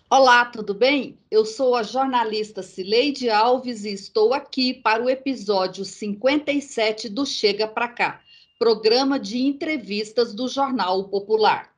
Olá, tudo bem? Eu sou a jornalista Cileide Alves e estou aqui para o episódio 57 do Chega Pra Cá, programa de entrevistas do Jornal Popular.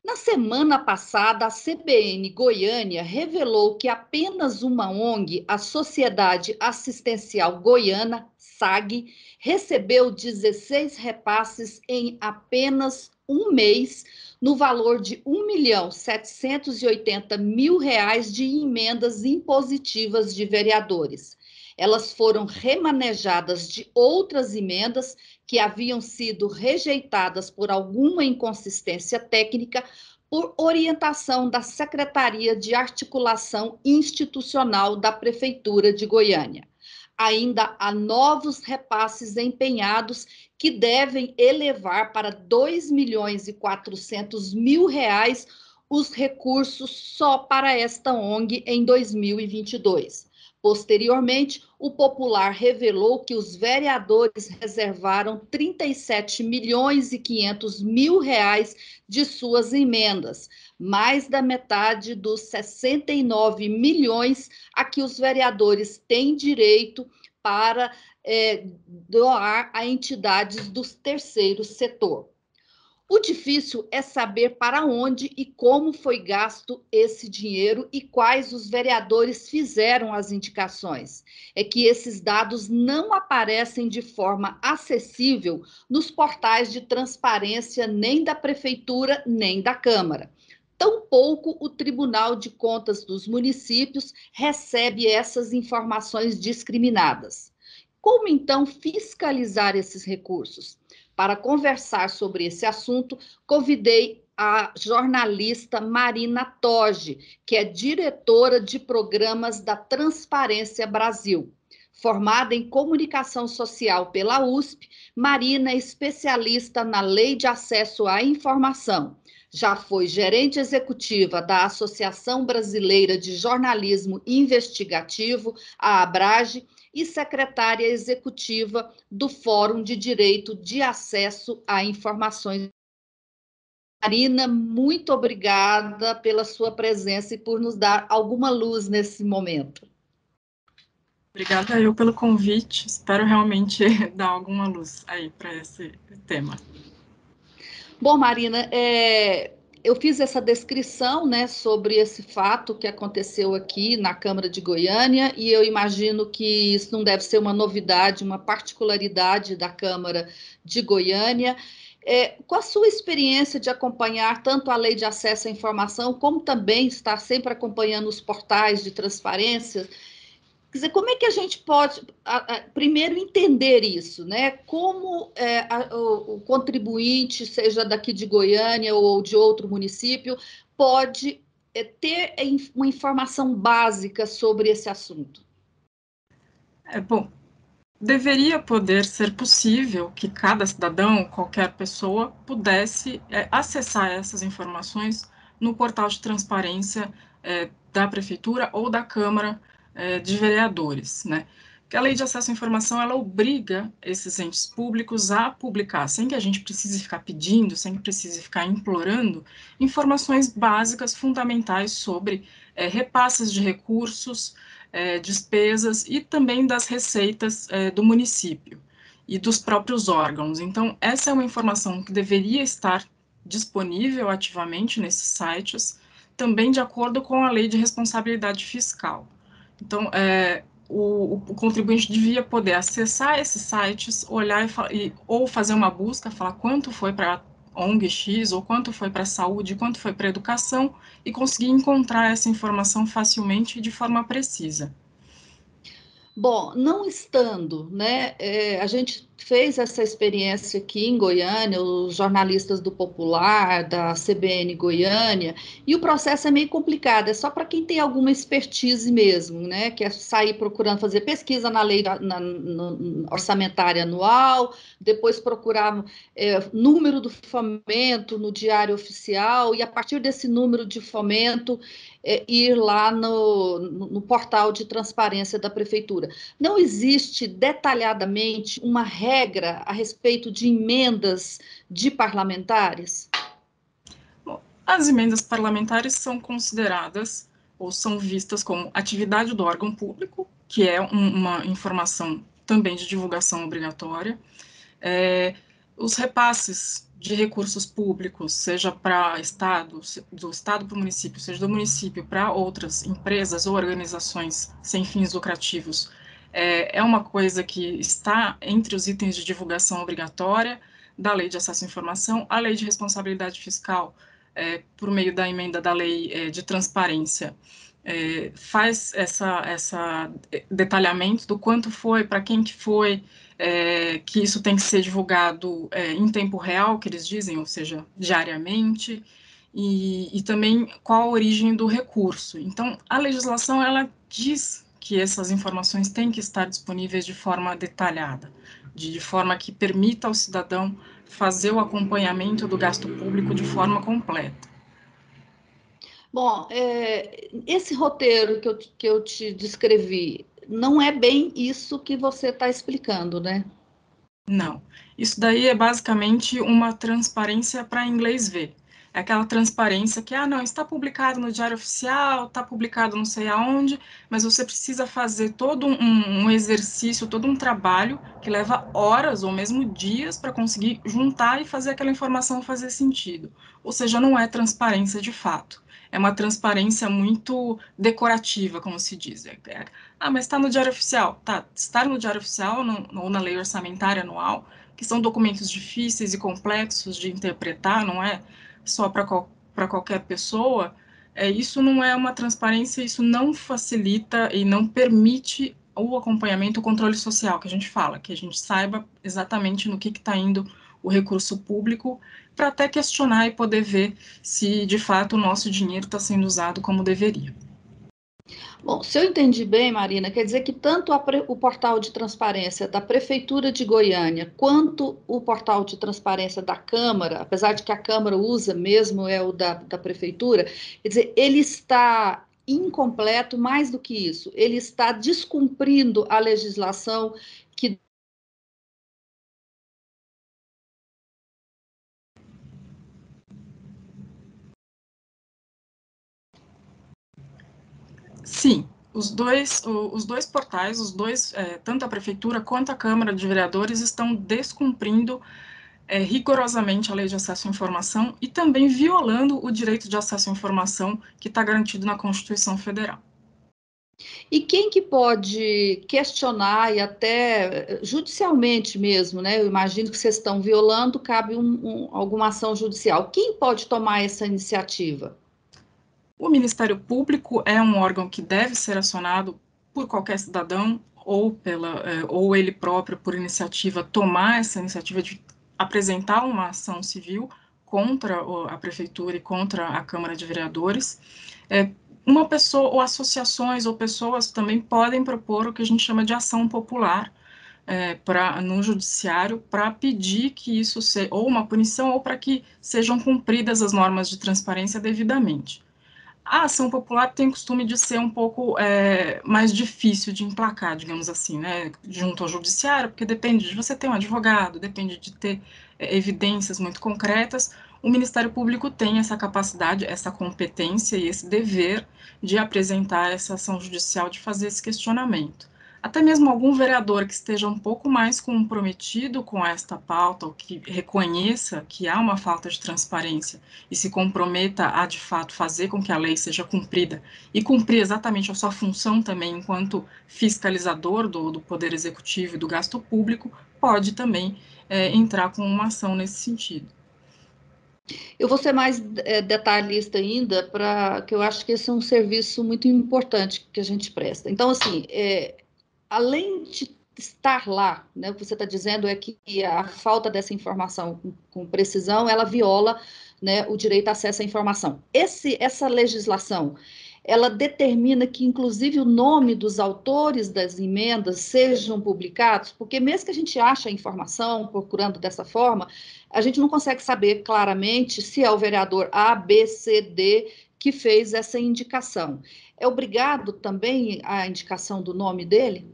Na semana passada, a CBN Goiânia revelou que apenas uma ONG, a Sociedade Assistencial Goiana, SAG, recebeu 16 repasses em apenas um mês, no valor de R$ 1.780.000 de emendas impositivas de vereadores. Elas foram remanejadas de outras emendas que haviam sido rejeitadas por alguma inconsistência técnica por orientação da Secretaria de Articulação Institucional da Prefeitura de Goiânia. Ainda há novos repasses empenhados que devem elevar para R$ 2.400.000 os recursos só para esta ONG em 2022. Posteriormente, o Popular revelou que os vereadores reservaram R$ 37.500.000 de suas emendas, mais da metade dos 69 milhões a que os vereadores têm direito para doar a entidades do terceiro setor. O difícil é saber para onde e como foi gasto esse dinheiro e quais os vereadores fizeram as indicações. É que esses dados não aparecem de forma acessível nos portais de transparência nem da Prefeitura nem da Câmara. Tampouco o Tribunal de Contas dos Municípios recebe essas informações discriminadas. Como então fiscalizar esses recursos? Para conversar sobre esse assunto, convidei a jornalista Marina Toge, que é diretora de programas da Transparência Brasil. Formada em comunicação social pela USP, Marina é especialista na Lei de Acesso à Informação. Já foi gerente executiva da Associação Brasileira de Jornalismo Investigativo, a ABRAGE, e secretária executiva do Fórum de Direito de Acesso a Informações. Marina, muito obrigada pela sua presença e por nos dar alguma luz nesse momento. Obrigada eu pelo convite, espero realmente dar alguma luz aí para esse tema. Bom, Marina, eu fiz essa descrição, né, sobre esse fato que aconteceu aqui na Câmara de Goiânia, e eu imagino que isso não deve ser uma novidade, uma particularidade da Câmara de Goiânia. Com a sua experiência de acompanhar tanto a Lei de Acesso à Informação, como também estar sempre acompanhando os portais de transparência, quer dizer, como é que a gente pode, primeiro, entender isso, né? Como o contribuinte, seja daqui de Goiânia ou de outro município, pode ter uma informação básica sobre esse assunto? Bom, deveria poder ser possível que cada cidadão, qualquer pessoa, pudesse acessar essas informações no portal de transparência da Prefeitura ou da Câmara de Vereadores, né? Que a Lei de Acesso à Informação, ela obriga esses entes públicos a publicar, sem que a gente precise ficar pedindo, sem que precise ficar implorando, informações básicas, fundamentais sobre repasses de recursos, despesas e também das receitas do município e dos próprios órgãos. Então, essa é uma informação que deveria estar disponível ativamente nesses sites, também de acordo com a Lei de Responsabilidade Fiscal. Então, o contribuinte devia poder acessar esses sites, olhar ou fazer uma busca, falar quanto foi para ONG X, ou quanto foi para a saúde, quanto foi para a educação, e conseguir encontrar essa informação facilmente e de forma precisa. Bom, não estando, né? A gente fez essa experiência aqui em Goiânia, os jornalistas do Popular, da CBN Goiânia, e o processo é meio complicado, é só para quem tem alguma expertise mesmo, né? Que é sair procurando fazer pesquisa na lei orçamentária anual, depois procurar número do fomento no diário oficial, e a partir desse número de fomento, ir lá no portal de transparência da Prefeitura. Não existe detalhadamente uma regra a respeito de emendas de parlamentares? Bom, As emendas parlamentares são consideradas ou são vistas como atividade do órgão público, que é uma informação também de divulgação obrigatória. Os repasses de recursos públicos, seja para Estado, do Estado para o município, seja do município para outras empresas ou organizações sem fins lucrativos, é uma coisa que está entre os itens de divulgação obrigatória da Lei de Acesso à Informação. A Lei de Responsabilidade Fiscal, por meio da emenda da Lei de Transparência, faz essa detalhamento do quanto foi, para quem que foi, que isso tem que ser divulgado em tempo real, que eles dizem, ou seja, diariamente, e também qual a origem do recurso. Então, a legislação, ela diz que essas informações têm que estar disponíveis de forma detalhada, de forma que permita ao cidadão fazer o acompanhamento do gasto público de forma completa. Bom, esse roteiro que eu te descrevi, não é bem isso que você está explicando, né? Não. Isso daí é basicamente uma transparência para inglês ver. É aquela transparência que, não, está publicado no Diário Oficial, está publicado não sei aonde, mas você precisa fazer todo um exercício, todo um trabalho que leva horas ou mesmo dias para conseguir juntar e fazer aquela informação fazer sentido. Ou seja, não é transparência de fato. É uma transparência muito decorativa, como se diz. Mas está no Diário Oficial. Tá, estar no Diário Oficial ou na Lei Orçamentária Anual, que são documentos difíceis e complexos de interpretar, não é só para qualquer pessoa, isso não é uma transparência, isso não facilita e não permite o acompanhamento, o controle social que a gente fala, que a gente saiba exatamente no que está indo o recurso público, para até questionar e poder ver se de fato o nosso dinheiro está sendo usado como deveria. Bom, se eu entendi bem, Marina, quer dizer que tanto o portal de transparência da Prefeitura de Goiânia quanto o portal de transparência da Câmara, apesar de que a Câmara usa mesmo o da Prefeitura, quer dizer, ele está incompleto, mais do que isso, ele está descumprindo a legislação que. Sim, os dois portais, tanto a Prefeitura quanto a Câmara de Vereadores, estão descumprindo rigorosamente a Lei de Acesso à Informação e também violando o direito de acesso à informação que está garantido na Constituição Federal. E quem que pode questionar e até judicialmente mesmo, né? Eu imagino que vocês estão violando, cabe alguma ação judicial. Quem pode tomar essa iniciativa? O Ministério Público é um órgão que deve ser acionado por qualquer cidadão ou ele próprio, por iniciativa, tomar essa iniciativa de apresentar uma ação civil contra a Prefeitura e contra a Câmara de Vereadores. Uma pessoa, ou associações ou pessoas também podem propor o que a gente chama de ação popular no judiciário para pedir que isso seja ou uma punição ou para que sejam cumpridas as normas de transparência devidamente. A ação popular tem o costume de ser um pouco mais difícil de emplacar, digamos assim, né, junto ao judiciário, porque depende de você ter um advogado, depende de ter evidências muito concretas. O Ministério Público tem essa capacidade, essa competência e esse dever de apresentar essa ação judicial, de fazer esse questionamento. Até mesmo algum vereador que esteja um pouco mais comprometido com esta pauta, ou que reconheça que há uma falta de transparência e se comprometa a, de fato, fazer com que a lei seja cumprida e cumprir exatamente a sua função também enquanto fiscalizador do Poder Executivo e do gasto público, pode também entrar com uma ação nesse sentido. Eu vou ser mais detalhista ainda, para que eu acho que esse é um serviço muito importante que a gente presta. Então, assim, além de estar lá, né, o que você está dizendo é que a falta dessa informação com precisão, ela viola, né, o direito a acesso à informação. Essa legislação, ela determina que, inclusive, o nome dos autores das emendas sejam publicados, porque mesmo que a gente ache a informação procurando dessa forma, a gente não consegue saber claramente se é o vereador A, B, C, D que fez essa indicação. É obrigado também a indicação do nome dele?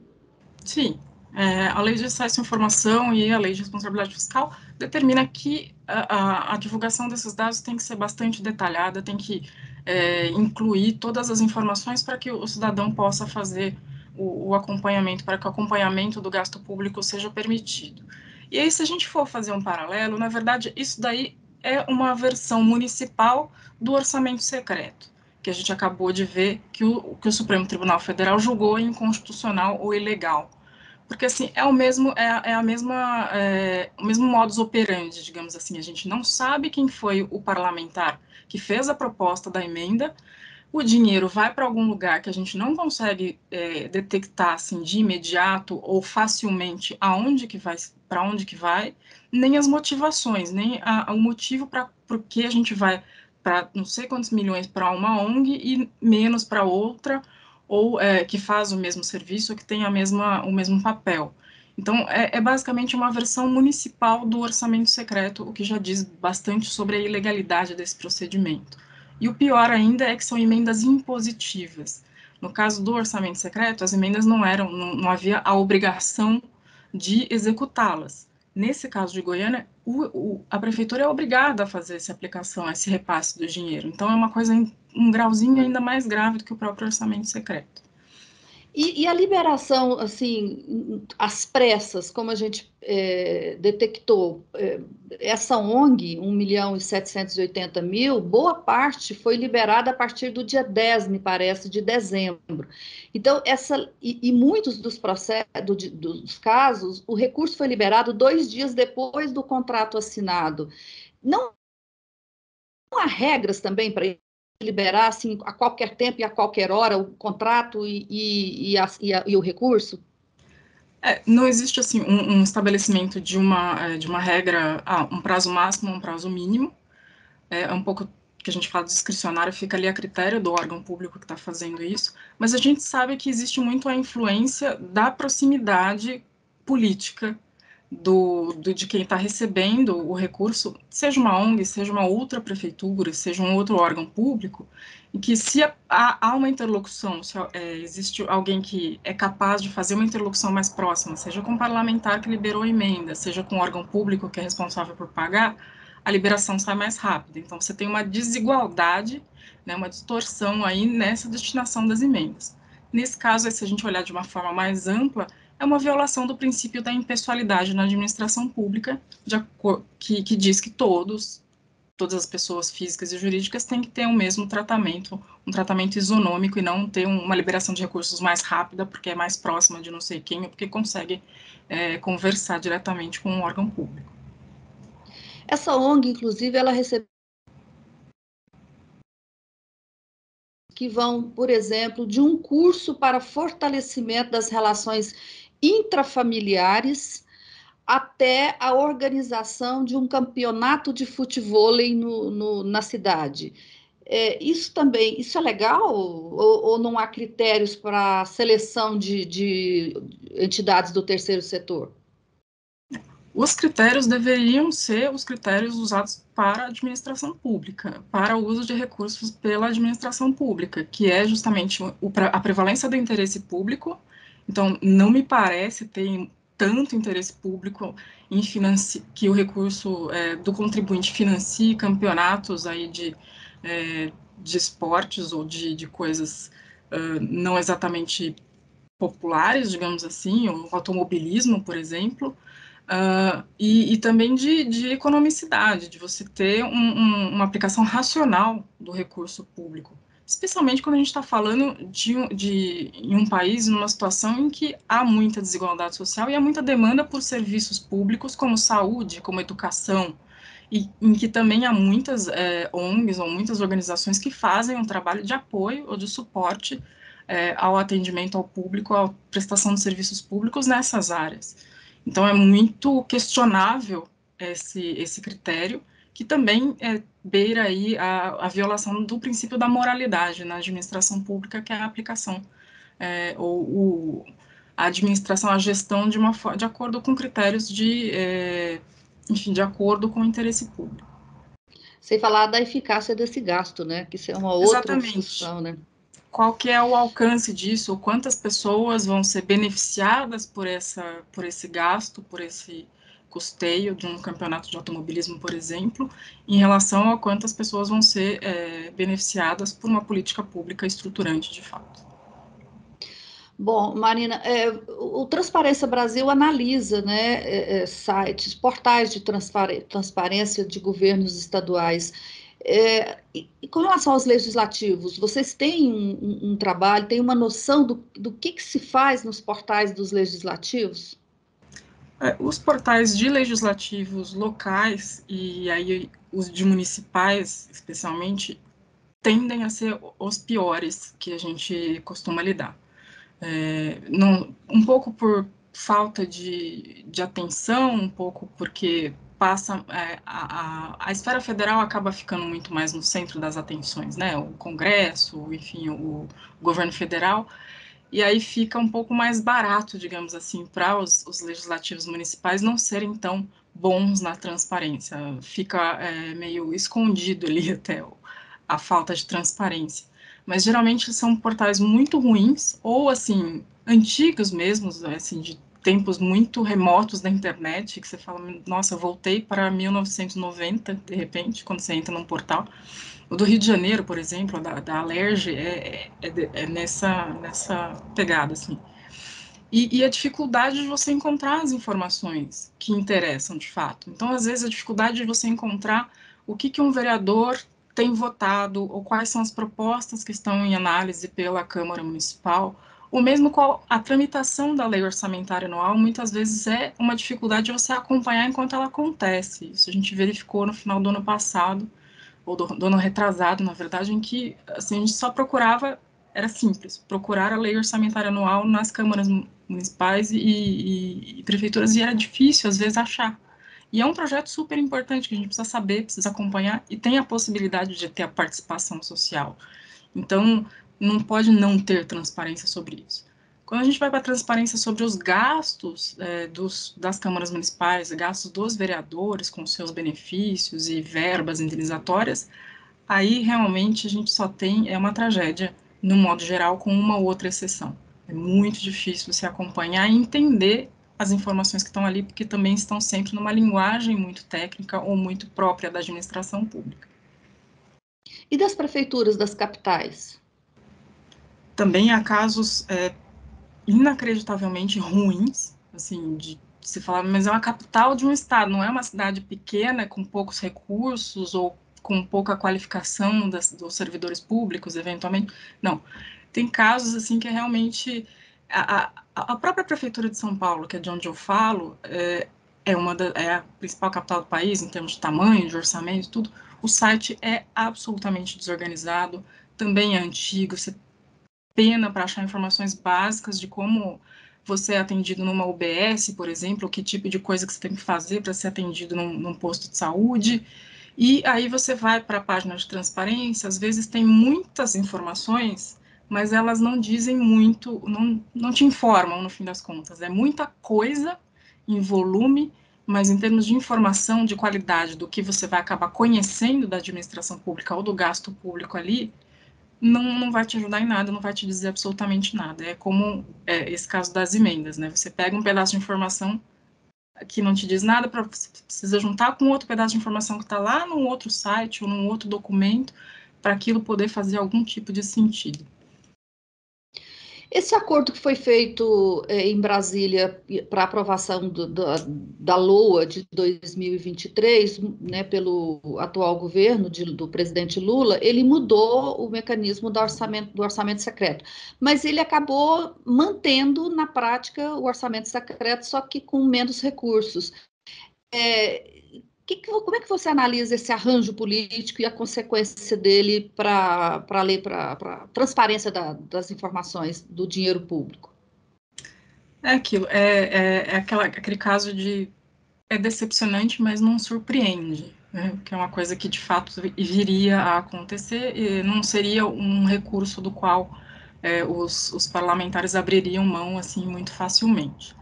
Sim, A Lei de Acesso à Informação e a Lei de Responsabilidade Fiscal determina que a divulgação desses dados tem que ser bastante detalhada, tem que incluir todas as informações para que o cidadão possa fazer o acompanhamento, para que o acompanhamento do gasto público seja permitido. E aí, se a gente for fazer um paralelo, na verdade, isso daí é uma versão municipal do orçamento secreto, que a gente acabou de ver que o Supremo Tribunal Federal julgou inconstitucional ou ilegal. Porque, assim, o mesmo modus operandi, digamos assim. A gente não sabe quem foi o parlamentar que fez a proposta da emenda, o dinheiro vai para algum lugar que a gente não consegue detectar, assim, de imediato ou facilmente aonde que vai, para onde que vai, nem as motivações, nem o motivo para o que a gente vai para não sei quantos milhões para uma ONG e menos para outra, ou que faz o mesmo serviço, ou que tem o mesmo papel. Então, basicamente uma versão municipal do orçamento secreto, o que já diz bastante sobre a ilegalidade desse procedimento. E o pior ainda é que são emendas impositivas. No caso do orçamento secreto, as emendas não havia a obrigação de executá-las. Nesse caso de Goiânia, a prefeitura é obrigada a fazer essa aplicação, esse repasse do dinheiro. Então, é uma coisa, um grauzinho ainda mais grave do que o próprio orçamento secreto. E a liberação, assim, às pressas, como a gente detectou, essa ONG, 1.780.000, boa parte foi liberada a partir do dia 10, me parece, de dezembro. Então, muitos dos processos, dos casos, o recurso foi liberado 2 dias depois do contrato assinado. Não há regras também para liberar assim, a qualquer tempo e a qualquer hora o contrato e o recurso? Não existe assim um estabelecimento de uma regra, um prazo máximo, um prazo mínimo. É um pouco que a gente fala discricionário, fica ali a critério do órgão público que está fazendo isso, mas a gente sabe que existe muito a influência da proximidade política de quem está recebendo o recurso, seja uma ONG, seja uma outra prefeitura, seja um outro órgão público, e que se há uma interlocução, se existe alguém que é capaz de fazer uma interlocução mais próxima, seja com o parlamentar que liberou a emenda, seja com o órgão público que é responsável por pagar, a liberação sai mais rápida. Então, você tem uma desigualdade, né, uma distorção aí nessa destinação das emendas. Nesse caso, se a gente olhar de uma forma mais ampla, é uma violação do princípio da impessoalidade na administração pública, que diz que todas as pessoas físicas e jurídicas têm que ter o mesmo tratamento, um tratamento isonômico e não ter uma liberação de recursos mais rápida porque é mais próxima de não sei quem ou porque consegue conversar diretamente com um órgão público. Essa ONG, inclusive, ela recebeu que vão, por exemplo, de um curso para fortalecimento das relações intrafamiliares até a organização de um campeonato de futevôlei na cidade. Isso é legal? Ou não há critérios para seleção de entidades do terceiro setor? Os critérios deveriam ser os critérios usados para a administração pública, para o uso de recursos pela administração pública, que é justamente a prevalência do interesse público. Então, não me parece ter tanto interesse público em que o recurso do contribuinte financie campeonatos aí de esportes ou de coisas não exatamente populares, digamos assim, o automobilismo, por exemplo, e também de economicidade, de você ter uma aplicação racional do recurso público, especialmente quando a gente está falando em um país, numa situação em que há muita desigualdade social e há muita demanda por serviços públicos como saúde, como educação, e em que também há muitas ONGs ou muitas organizações que fazem um trabalho de apoio ou de suporte ao atendimento ao público, à prestação de serviços públicos nessas áreas. Então, é muito questionável esse critério, que também beira aí a violação do princípio da moralidade na administração pública, que é a aplicação, ou a administração, a gestão de acordo com critérios enfim, de acordo com o interesse público. Sem falar da eficácia desse gasto, né? Que isso é uma outra Exatamente. discussão, né? qual que é o alcance disso, quantas pessoas vão ser beneficiadas por esse gasto, por esse custeio de um campeonato de automobilismo, por exemplo, em relação a quantas pessoas vão ser beneficiadas por uma política pública estruturante, de fato. Bom, Marina, o Transparência Brasil analisa, né, sites, portais de transparência de governos estaduais. E com relação aos legislativos, vocês têm um trabalho, têm uma noção do que se faz nos portais dos legislativos? Os portais de legislativos locais, e aí os de municipais, especialmente, tendem a ser os piores que a gente costuma lidar. Um pouco por falta de atenção, um pouco porque passa a esfera federal acaba ficando muito mais no centro das atenções, né? O Congresso, enfim, o governo federal, e aí fica um pouco mais barato, digamos assim, para os legislativos municipais não serem tão bons na transparência. Fica meio escondido ali até a falta de transparência. Mas geralmente são portais muito ruins, ou assim, antigos mesmo, assim, de tempos muito remotos da internet, que você fala, nossa, eu voltei para 1990, de repente, quando você entra num portal. O do Rio de Janeiro, por exemplo, da Alerj, é nessa pegada, assim. E a dificuldade de você encontrar as informações que interessam, de fato. Então, às vezes, a dificuldade de você encontrar o que um vereador tem votado, ou quais são as propostas que estão em análise pela Câmara Municipal, ou mesmo qual a tramitação da lei orçamentária anual, muitas vezes é uma dificuldade de você acompanhar enquanto ela acontece. Isso a gente verificou no final do ano passado, ou do ano retrasado, na verdade, em que assim, a gente só procurava, era simples, procurar a lei orçamentária anual nas câmaras municipais e prefeituras, e era difícil, às vezes, achar. E é um projeto super importante que a gente precisa saber, precisa acompanhar, e tem a possibilidade de ter a participação social. Então, não pode não ter transparência sobre isso. Quando a gente vai para a transparência sobre os gastos das câmaras municipais, gastos dos vereadores com seus benefícios e verbas indenizatórias, aí realmente a gente só tem uma tragédia, no modo geral, com uma ou outra exceção. É muito difícil você acompanhar e entender as informações que estão ali, porque também estão sempre numa linguagem muito técnica ou muito própria da administração pública. E das prefeituras das capitais? Também há casos inacreditavelmente ruins, assim, de se falar, mas é uma capital de um estado, não é uma cidade pequena com poucos recursos ou com pouca qualificação dos servidores públicos, eventualmente. Não, tem casos assim que é realmente a própria prefeitura de São Paulo, que é de onde eu falo, é a principal capital do país em termos de tamanho, de orçamento, tudo. O site é absolutamente desorganizado, também é antigo, você pena para achar informações básicas de como você é atendido numa UBS, por exemplo, que tipo de coisa que você tem que fazer para ser atendido num posto de saúde. E aí você vai para a página de transparência, às vezes tem muitas informações, mas elas não dizem muito, não te informam no fim das contas. É muita coisa em volume, mas em termos de informação, de qualidade, do que você vai acabar conhecendo da administração pública ou do gasto público ali, não vai te ajudar em nada, não vai te dizer absolutamente nada. É como esse caso das emendas, né? Você pega um pedaço de informação que não te diz nada, você precisa juntar com outro pedaço de informação que está lá num outro site ou num outro documento para aquilo poder fazer algum tipo de sentido. Esse acordo que foi feito em Brasília para aprovação da LOA de 2023, né, pelo atual governo do presidente Lula, ele mudou o mecanismo do orçamento secreto, mas ele acabou mantendo na prática o orçamento secreto, só que com menos recursos. Como é que você analisa esse arranjo político e a consequência dele para a lei, para a transparência das informações do dinheiro público? É aquilo, aquele caso de é decepcionante, mas não surpreende, né? Que é uma coisa que de fato viria a acontecer e não seria um recurso do qual os parlamentares abririam mão assim muito facilmente.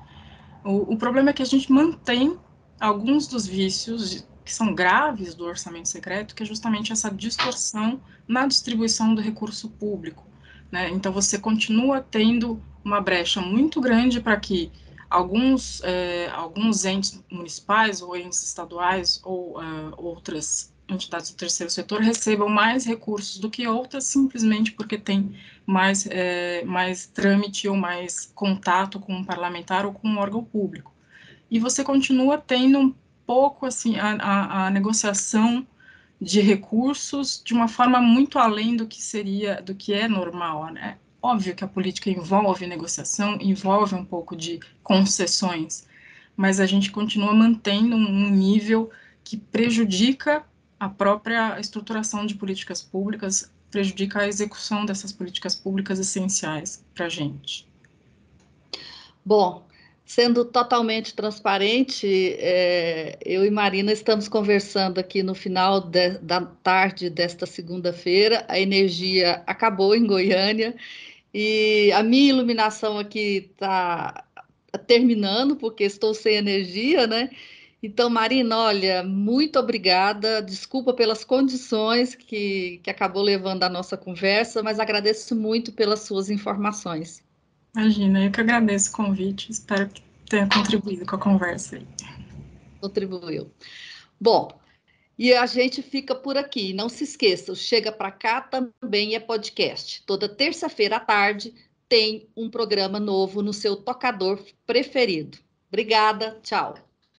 O problema é que a gente mantém alguns dos vícios que são graves do orçamento secreto, que é justamente essa distorção na distribuição do recurso público. né? Então, você continua tendo uma brecha muito grande para que alguns entes municipais ou entes estaduais ou outras entidades do terceiro setor recebam mais recursos do que outras, simplesmente porque tem mais trâmite ou mais contato com um parlamentar ou com um órgão público. E você continua tendo um pouco assim a negociação de recursos de uma forma muito além do que é normal, né? Óbvio que a política envolve negociação, envolve um pouco de concessões, mas a gente continua mantendo um nível que prejudica a própria estruturação de políticas públicas, prejudica a execução dessas políticas públicas essenciais para a gente. Bom, sendo totalmente transparente, eu e Marina estamos conversando aqui no final da tarde desta segunda-feira. A energia acabou em Goiânia e a minha iluminação aqui está terminando, porque estou sem energia, né? Então, Marina, olha, muito obrigada. Desculpa pelas condições que acabou levando a nossa conversa, mas agradeço muito pelas suas informações. Imagina, eu que agradeço o convite, espero que tenha contribuído com a conversa aí. Contribuiu. Bom, e a gente fica por aqui. Não se esqueça, o Chega Pra Cá também é podcast. Toda terça-feira à tarde tem um programa novo no seu tocador preferido. Obrigada, tchau.